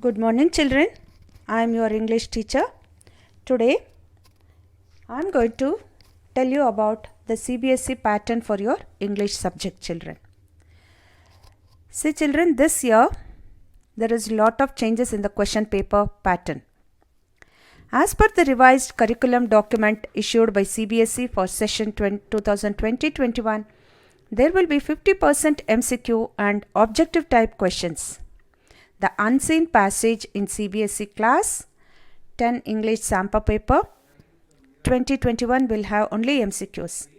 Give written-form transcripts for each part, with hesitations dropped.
Good morning, children. I am your English teacher. Today, I am going to tell you about the CBSE pattern for your English subject, children. See, children, this year there is a lot of changes in the question paper pattern. As per the revised curriculum document issued by CBSE for session 2020-21, there will be 50% MCQ and objective type questions. The unseen passage in CBSE class 10 English sample paper 2021 will have only MCQs.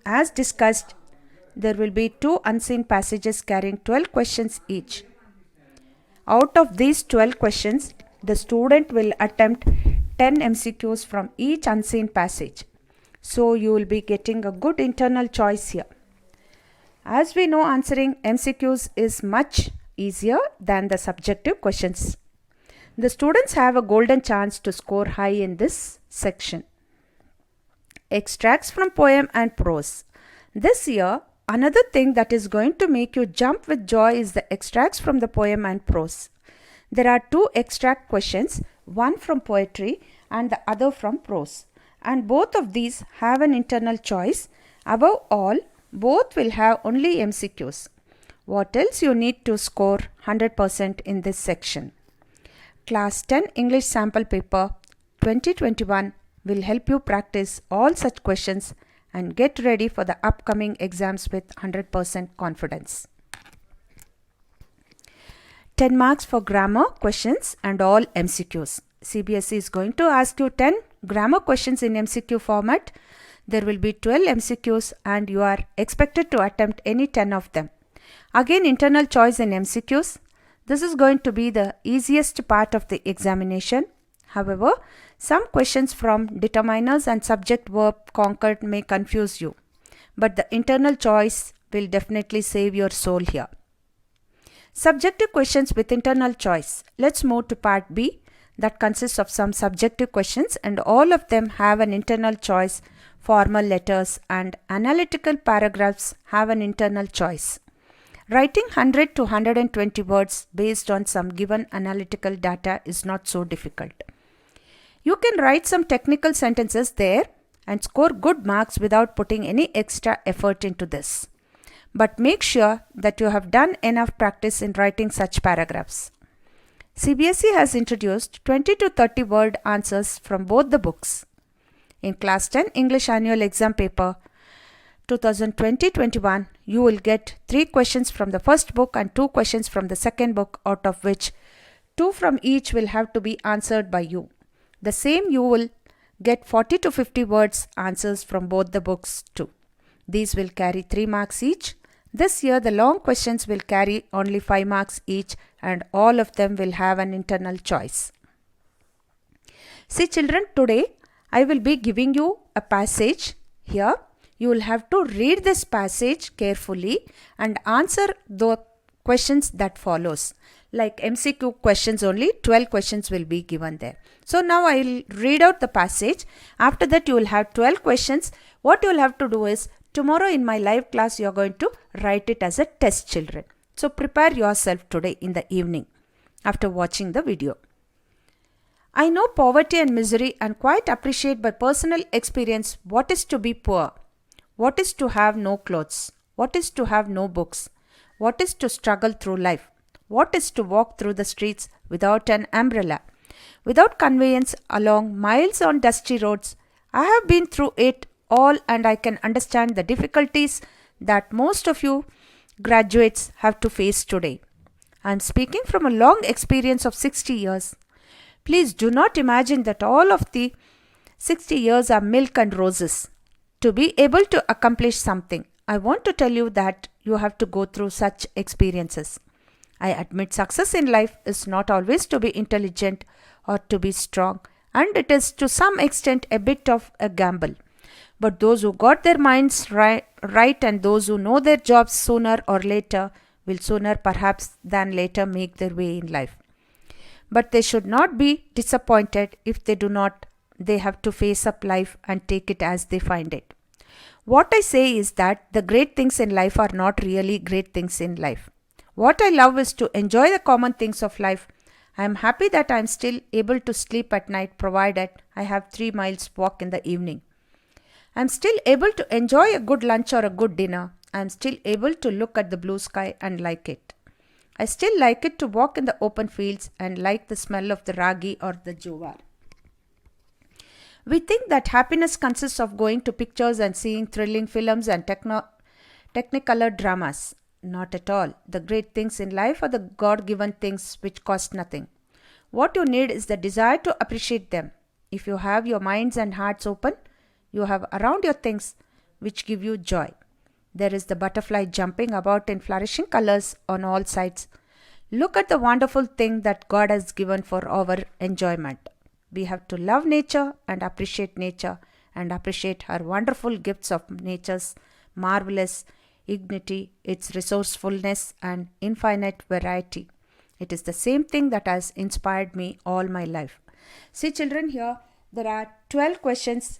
As discussed, there will be 2 unseen passages carrying 12 questions each. Out of these 12 questions, the student will attempt 10 MCQs from each unseen passage. So you will be getting a good internal choice here. As we know, answering MCQs is much easier than the subjective questions. The students have a golden chance to score high in this section. Extracts from Poem and Prose. This year, another thing that is going to make you jump with joy is the extracts from the Poem and Prose. There are 2 extract questions, one from poetry and the other from prose. And both of these have an internal choice. Above all, both will have only MCQs. What else you need to score 100% in this section? Class 10 English Sample Paper 2021 will help you practice all such questions and get ready for the upcoming exams with 100% confidence. 10 marks for grammar questions and all MCQs. CBSE is going to ask you 10 grammar questions in MCQ format. There will be 12 MCQs and you are expected to attempt any 10 of them. Again, internal choice in MCQs. This is going to be the easiest part of the examination. However, some questions from determiners and subject-verb concord may confuse you. But the internal choice will definitely save your soul here. Subjective questions with internal choice. Let's move to part B. That consists of some subjective questions and all of them have an internal choice. Formal letters and analytical paragraphs have an internal choice. Writing 100 to 120 words based on some given analytical data is not so difficult. You can write some technical sentences there and score good marks without putting any extra effort into this. But make sure that you have done enough practice in writing such paragraphs. CBSE has introduced 20 to 30 word answers from both the books. In Class 10 English Annual Exam Paper 2020-21, you will get 3 questions from the first book and 2 questions from the second book, out of which 2 from each will have to be answered by you. The same you will get 40 to 50 words answers from both the books too. These will carry 3 marks each. This year the long questions will carry only 5 marks each and all of them will have an internal choice. See children, today I will be giving you a passage here. You will have to read this passage carefully and answer the questions that follows. Like MCQ questions only, 12 questions will be given there. So now I will read out the passage. After that you will have 12 questions. What you will have to do is, tomorrow in my live class you are going to write it as a test, children. So prepare yourself today in the evening after watching the video. I know poverty and misery and quite appreciate by personal experience what is to be poor, what is to have no clothes, what is to have no books, what is to struggle through life, what is to walk through the streets without an umbrella, without conveyance along miles on dusty roads. I have been through it all and I can understand the difficulties that most of you graduates have to face today. I am speaking from a long experience of 60 years. Please do not imagine that all of the 60 years are milk and roses. To be able to accomplish something, I want to tell you that you have to go through such experiences. I admit success in life is not always to be intelligent or to be strong, and it is to some extent a bit of a gamble. But those who got their minds right and those who know their jobs sooner or later will sooner perhaps than later make their way in life. But they should not be disappointed if they have to face up life and take it as they find it. What I say is that the great things in life are not really great things in life. What I love is to enjoy the common things of life. I am happy that I am still able to sleep at night provided I have 3 miles walk in the evening. I am still able to enjoy a good lunch or a good dinner. I am still able to look at the blue sky and like it. I still like it to walk in the open fields and like the smell of the ragi or the jowar. We think that happiness consists of going to pictures and seeing thrilling films and technicolor dramas. Not at all. The great things in life are the God given things which cost nothing. What you need is the desire to appreciate them. If you have your minds and hearts open, you have around your things which give you joy. There is the butterfly jumping about in flourishing colors on all sides. Look at the wonderful thing that God has given for our enjoyment. We have to love nature and appreciate her wonderful gifts of nature's marvelous dignity, its resourcefulness, and infinite variety. It is the same thing that has inspired me all my life. See, children, here there are 12 questions.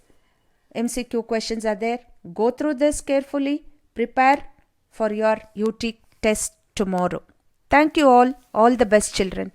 MCQ questions are there. Go through this carefully. Prepare for your UT test tomorrow. Thank you all. All the best, children.